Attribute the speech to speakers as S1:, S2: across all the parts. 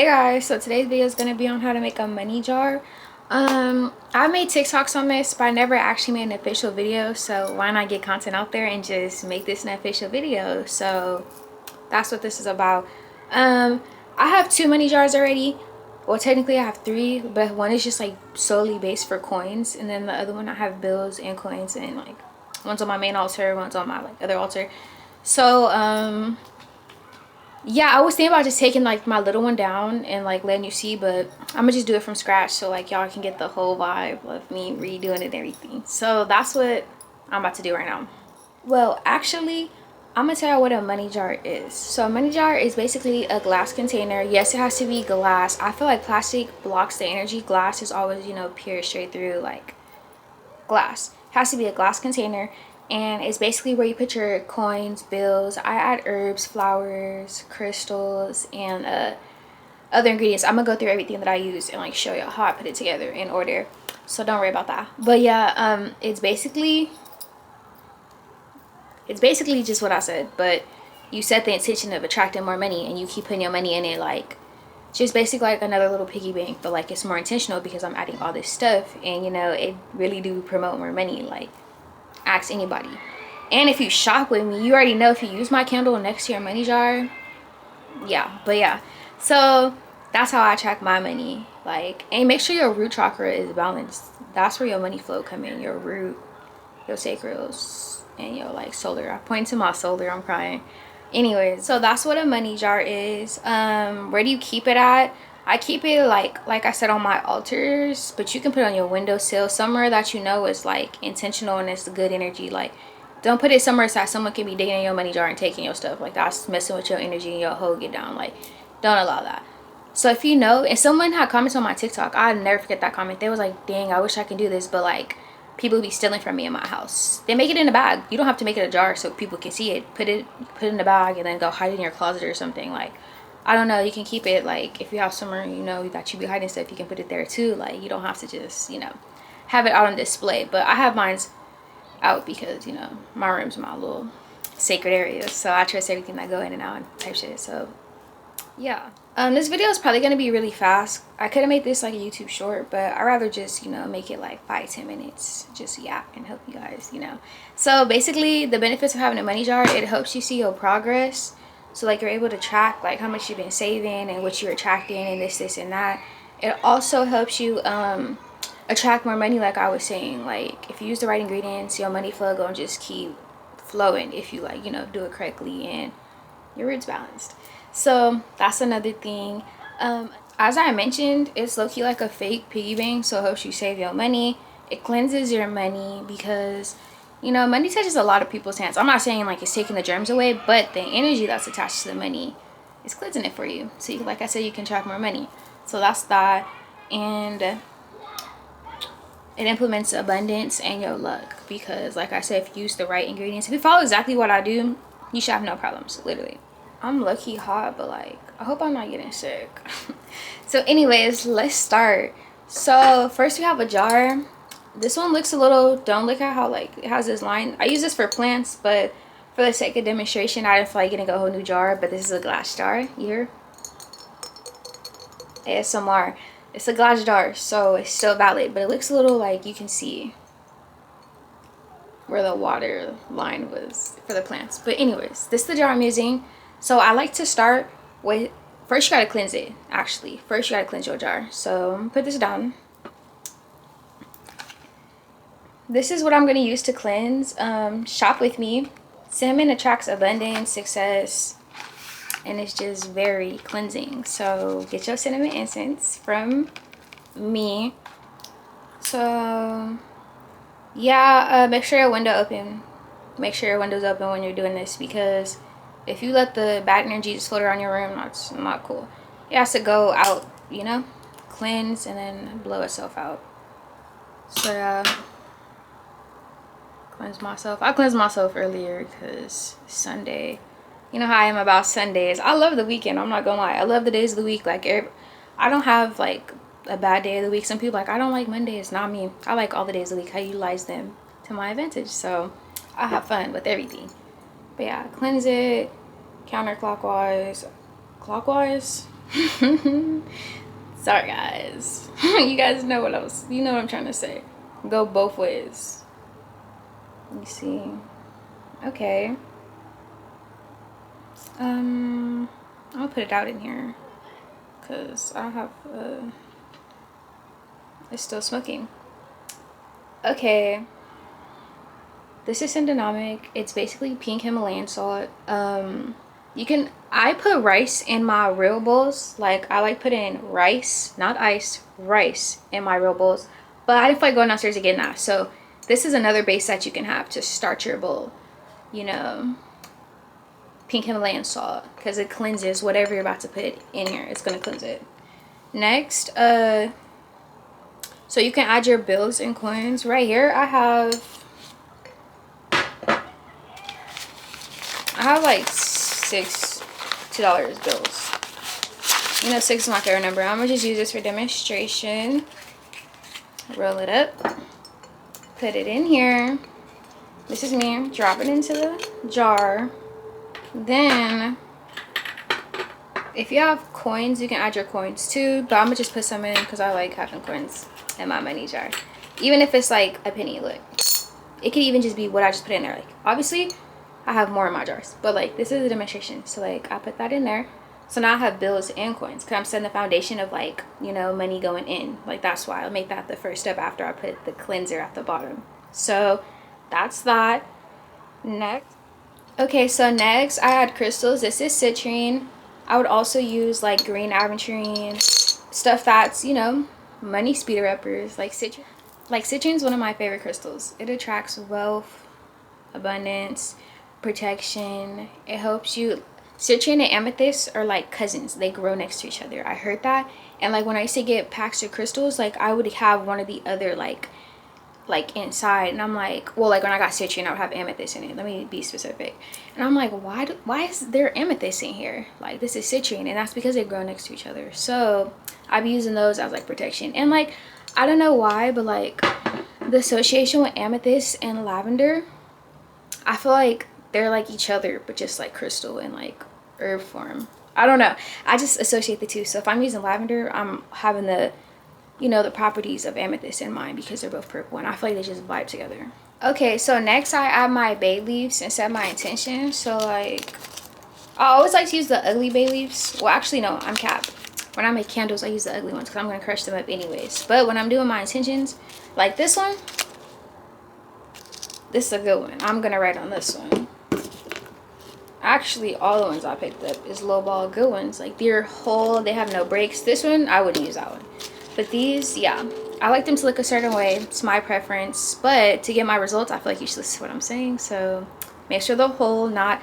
S1: Hey guys, so today's video is going to be on how to make a money jar. I made TikToks on this, but I never actually made an official video, so why not get content out there and just make this an official video? So that's what this is about. I have two money jars already. Well, technically I have three, but one is just like solely based for coins, and then the other one I have bills and coins, and like one's on my main altar, one's on my like other altar. So yeah, I was thinking about just taking like my little one down and like letting you see, but I'm gonna just do it from scratch so like y'all can get the whole vibe of me redoing it and everything. So that's what I'm about to do right now. Well, actually, I'm gonna tell you what a money jar is. So a money jar is basically a glass container. Yes, it has to be glass. I feel like plastic blocks the energy. Glass is always, you know, pure straight through like glass. It has to be a glass container, and it's basically where you put your coins, bills. I add herbs, flowers, crystals, and other ingredients. I'm gonna go through everything that I use and like show you how I put it together in order, so don't worry about that. But yeah, it's basically just what I said, but you set the intention of attracting more money and you keep putting your money in it, like just basically like another little piggy bank, but like it's more intentional because I'm adding all this stuff, and you know, it really do promote more money. Like, ask anybody. And if you shop with me, you already know if you use my candle next to your money jar. Yeah, but yeah, so that's how I attract my money. Like, and make sure your root chakra is balanced. That's where your money flow come in. Your root, your sacrals, and your like solar. I point to my solar, I'm crying. Anyways, so that's what a money jar is. Where do you keep it at? I keep it like I said, on my altars, but you can put it on your windowsill, somewhere that you know is like intentional and it's good energy. Like, don't put it somewhere that someone can be digging in your money jar and taking your stuff. Like, that's messing with your energy and your hold it down. Like, don't allow that. So if you know, and someone had comments on my TikTok, I'll never forget that comment. They was like, dang, I wish I could do this, but like people be stealing from me in my house. They make it in a bag. You don't have to make it a jar so people can see it. Put it in a bag and then go hide it in your closet or something. Like, I don't know, you can keep it, like if you have somewhere, you know, that you be hiding stuff, you can put it there too. Like, you don't have to just, you know, have it out on display. But I have mine out because, you know, my room's my little sacred area, so I trust everything that go in and out and type shit. So yeah, this video is probably gonna be really fast. I could have made this like a YouTube short, but I'd rather just, you know, make it like 5-10 minutes, just yap and help you guys, you know. So basically, the benefits of having a money jar, it helps you see your progress. So like, you're able to track like how much you've been saving and what you're attracting and this and that. It also helps you attract more money, like I was saying. Like, if you use the right ingredients, your money flow gonna just keep flowing if you like, you know, do it correctly and your root's balanced. So that's another thing. As I mentioned, it's low-key like a fake piggy bank, so it helps you save your money. It cleanses your money because, you know, money touches a lot of people's hands. I'm not saying like it's taking the germs away, but the energy that's attached to the money is cleansing it for you. So you, like I said, you can track more money. So that's that. And it implements abundance and your luck because, like I said, if you use the right ingredients, if you follow exactly what I do, you should have no problems, literally. I'm lucky hot, but like, I hope I'm not getting sick. So anyways, let's start. So first we have a jar. This one looks a little, don't look at how like it has this line. I use this for plants, but for the sake of demonstration, I didn't feel like getting a whole new jar. But this is a glass jar. You hear? ASMR. It's a glass jar, so it's still valid, but it looks a little like, you can see where the water line was for the plants. But anyways, this is the jar I'm using. So I like to start with, first you gotta cleanse it, actually. First you gotta cleanse your jar. So put this down. This is what I'm gonna use to cleanse. Shop with me. Cinnamon attracts abundance, success, and it's just very cleansing. So get your cinnamon incense from me. So yeah, make sure your window open. Make sure your window's open when you're doing this, because if you let the bad energy just float around your room, that's not cool. It has to go out, you know, cleanse and then blow itself out. So cleanse myself. I cleansed myself earlier because Sunday, you know how I am about Sundays. I love the weekend, I'm not gonna lie. I love the days of the week. Like, I don't have like a bad day of the week. Some people like, I don't like Mondays. Not me. I like all the days of the week. I utilize them to my advantage, so I have fun with everything. But yeah, cleanse it counterclockwise, clockwise. Sorry guys. You guys know what you know what I'm trying to say. Go both ways. Let me see. Okay. I'll put it out in here because I don't have it's still smoking. Okay, this is Syndenomic. It's basically pink Himalayan salt. I put rice in my real bowls. Like, I like putting rice, not ice, rice in my real bowls, but I didn't feel like going downstairs to get that. So this is another base that you can have to start your bowl, you know, pink Himalayan salt, because it cleanses whatever you're about to put in here. It's gonna cleanse it. Next, so you can add your bills and coins. Right here I have like six $2 bills. You know, 6 is my favorite number. I'm gonna just use this for demonstration. Roll it up, put it in here. This is me. Drop it into the jar. Then if you have coins, you can add your coins too, but I'm gonna just put some in because I like having coins in my money jar, even if it's like a penny. Look, it could even just be what I just put in there. Like, obviously I have more in my jars, but like, this is a demonstration, so like I put that in there. So now I have bills and coins because I'm setting the foundation of, like, you know, money going in. Like, that's why I'll make that the first step after I put the cleanser at the bottom. So that's that. Next, okay, so next I add crystals. This is citrine. I would also use like green aventurine, stuff that's, you know, money speeder uppers. Like citrine. Like, citrine is one of my favorite crystals. It attracts wealth, abundance, protection. It helps you. Citrine and amethyst are like cousins. They grow next to each other. I heard that. And like, when I used to get packs of crystals, like I would have one of the other like inside, and I'm like, well, like when I got citrine, I would have amethyst in it. Let me be specific. And I'm like, why is there amethyst in here? Like, this is citrine, and that's because they grow next to each other. So I've been using those as like protection. And like, I don't know why, but like the association with amethyst and lavender, I feel like they're like each other, but just like crystal and like herb form. I don't know, I just associate the two. So if I'm using lavender, I'm having the, you know, the properties of amethyst in mind because they're both purple, and I feel like they just vibe together. Okay, so next I add my bay leaves and set my intention. So like, I always like to use the ugly bay leaves. Well, actually no, I'm capped. When I make candles, I use the ugly ones because I'm going to crush them up anyways. But when I'm doing my intentions, like this one, this is a good one. I'm going to write on this one. Actually, all the ones I picked up is lowball good ones. Like, they're whole, they have no breaks. This one, I wouldn't use that one. But these, yeah, I like them to look a certain way. It's my preference. But to get my results, I feel like you should listen to what I'm saying. So make sure they're whole, not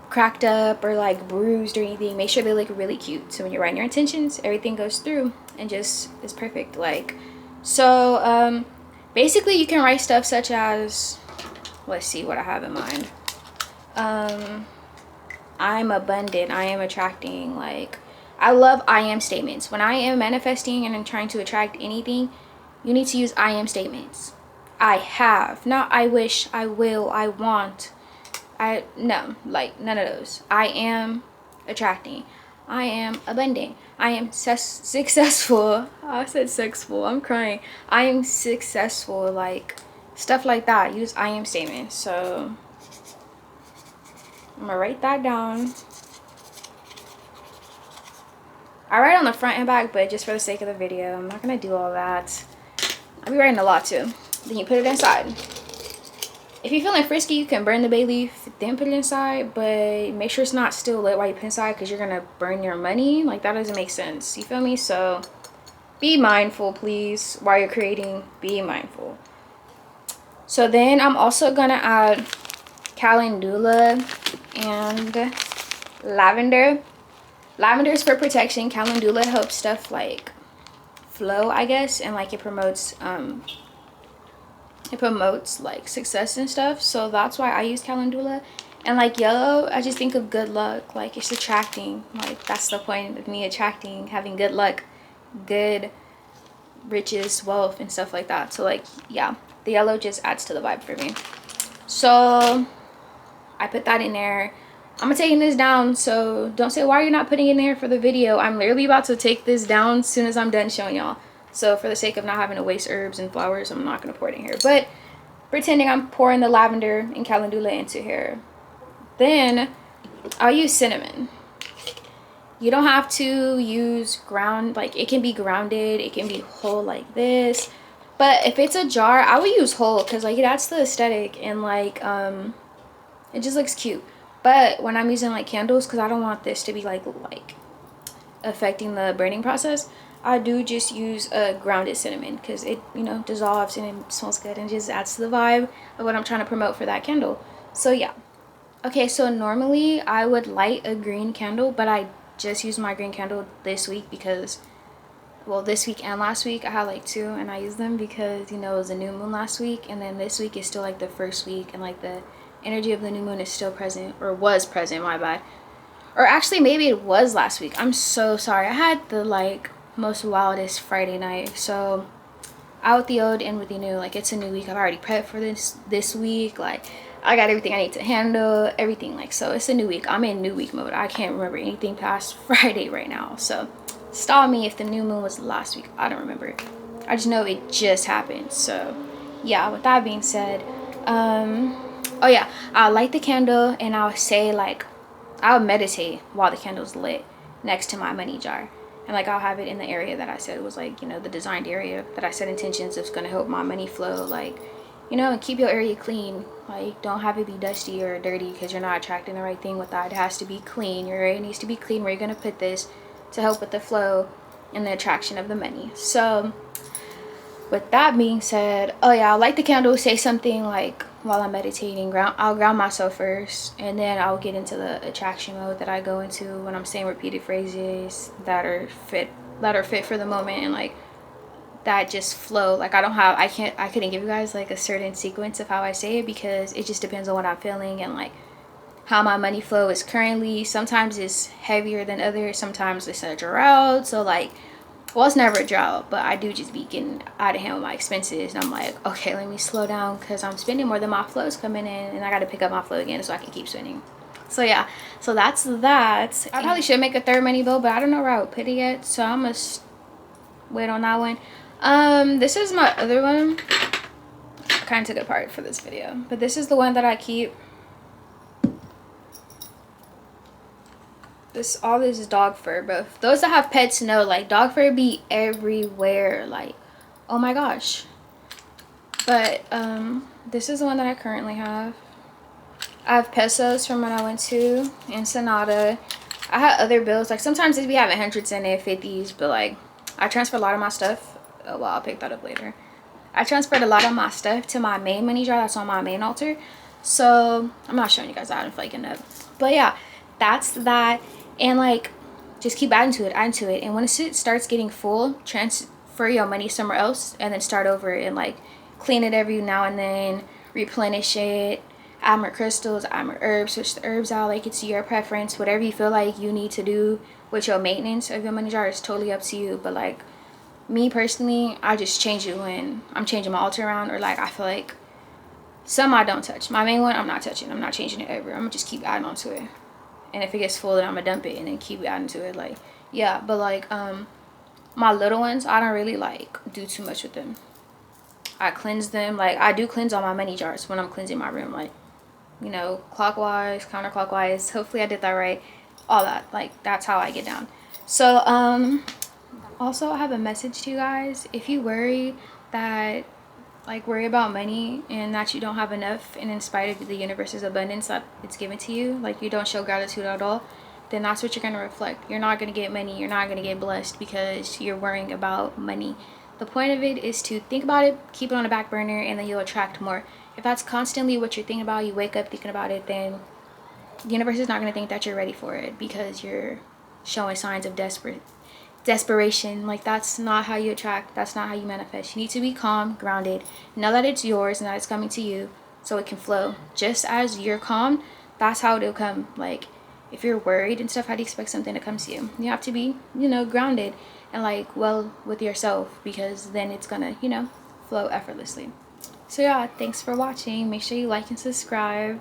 S1: cracked up or like bruised or anything. Make sure they look really cute. So when you're writing your intentions, everything goes through and just is perfect. Like, so basically you can write stuff such as, let's see what I have in mind. I'm abundant, I am attracting. Like, I love I am statements. When I am manifesting and I'm trying to attract anything, you need to use I am statements. I have, not I wish, I will, I want. No, like none of those. I am attracting. I am abundant. I am successful. I said sexful. I'm crying. I am successful. Like, stuff like that. Use I am statements. So I'm gonna write that down. I write on the front and back, but just for the sake of the video, I'm not gonna do all that. I'll be writing a lot too. Then you put it inside. If you're feeling frisky, you can burn the bay leaf, then put it inside, but make sure it's not still lit while you put it inside, because you're gonna burn your money. Like, that doesn't make sense. You feel me? So be mindful, please, while you're creating. Be mindful. So then I'm also gonna add calendula and lavender. Lavender is for protection. Calendula helps stuff like flow, I guess, and like it promotes like success and stuff. So that's why I use calendula. And like yellow, I just think of good luck. Like, it's attracting. Like, that's the point of me attracting, having good luck, good riches, wealth, and stuff like that. So like, yeah, the yellow just adds to the vibe for me. So I put that in there. I'm taking this down, so don't say why you're not putting it in there for the video. I'm literally about to take this down as soon as I'm done showing y'all. So for the sake of not having to waste herbs and flowers, I'm not going to pour it in here. But pretending I'm pouring the lavender and calendula into here. Then I'll use cinnamon. You don't have to use ground, like it can be grounded, it can be whole like this. But if it's a jar, I would use whole because like that's the aesthetic and like it just looks cute. But when I'm using like candles, because I don't want this to be like affecting the burning process, I do just use a grounded cinnamon because it, you know, dissolves and it smells good and just adds to the vibe of what I'm trying to promote for that candle. So yeah. Okay, so normally I would light a green candle, but I just used my green candle this week because, well, this week and last week I had like two and I used them because, you know, it was a new moon last week, and then this week is still like the first week and like the energy of the new moon is still present, or was present, my bad. Or actually maybe it was last week. I'm so sorry. I had the like most wildest Friday night. So out with the old, in with the new. Like it's a new week. I've already prepped for this week. Like I got everything I need to handle, everything. Like, so it's a new week. I'm in new week mode. I can't remember anything past Friday right now. So stall me if the new moon was last week. I don't remember. I just know it just happened. So yeah, with that being said, oh yeah, I'll light the candle and I'll say like, I'll meditate while the candle's lit next to my money jar. And like I'll have it in the area that I said was like, you know, the designed area that I set intentions of going to help my money flow. Like, you know, and keep your area clean. Like don't have it be dusty or dirty because you're not attracting the right thing with that. It has to be clean. Your area needs to be clean where you're going to put this to help with the flow and the attraction of the money. So with that being said, oh yeah, I'll light the candle, say something like while I'm meditating, I'll ground myself first, and then I'll get into the attraction mode that I go into when I'm saying repeated phrases that are fit for the moment, and like that just flow. Like I couldn't give you guys like a certain sequence of how I say it because it just depends on what I'm feeling and like how my money flow is currently. Sometimes it's heavier than others, sometimes it's a drought. So like, well, it's never a drought, but I do just be getting out of hand with my expenses. And I'm like, okay, let me slow down because I'm spending more than my flow's coming in, and I got to pick up my flow again so I can keep spending. So yeah, so that's that. I probably should make a third money bowl, but I don't know where I would put it yet. So I'm going to wait on that one. This is my other one. I kind of took it apart for this video, but this is the one that I keep. All this is dog fur, but those that have pets know like dog fur be everywhere, like oh my gosh. But this is the one that I currently have. I have pesos from when I went to Ensenada. I had other bills, like sometimes they'd be having hundreds in it, 50s, but like I transferred a lot of my stuff. Oh well, I'll pick that up later. I transferred a lot of my stuff to my main money jar that's on my main altar, so I'm not showing you guys that. I'm flaking up, but yeah, that's that. And like just keep adding to it, and when it starts getting full, transfer your money somewhere else and then start over and like clean it every now and then, replenish it, add more crystals, add more herbs, switch the herbs out. Like it's your preference. Whatever you feel like you need to do with your maintenance of your money jar is totally up to you. But like me personally, I just change it when I'm changing my altar around, or like I feel like some I don't touch. My main one I'm not touching, I'm not changing it ever. I'm gonna just keep adding on to it. And if it gets full, then I'm gonna dump it and then keep adding to it. Like yeah, but like my little ones, I don't really like do too much with them. I cleanse them. Like I do cleanse all my money jars when I'm cleansing my room, like, you know, clockwise, counterclockwise. Hopefully I did that right. All that, like that's how I get down. So also I have a message to you guys. If you worry about money and that you don't have enough, and in spite of the universe's abundance that it's given to you, like you don't show gratitude at all, then that's what you're going to reflect. You're not going to get money, you're not going to get blessed because you're worrying about money. The point of it is to think about it, keep it on the back burner, and then you'll attract more. If that's constantly what you're thinking about, you wake up thinking about it, then the universe is not going to think that you're ready for it because you're showing signs of desperation. Like that's not how you attract, that's not how you manifest. You need to be calm, grounded, know that it's yours and that it's coming to you so it can flow. Just as you're calm, that's how it'll come. Like if you're worried and stuff, how do you expect something to come to you? You have to be, you know, grounded and like well with yourself, because then it's gonna, you know, flow effortlessly. So yeah, thanks for watching. Make sure you like and subscribe.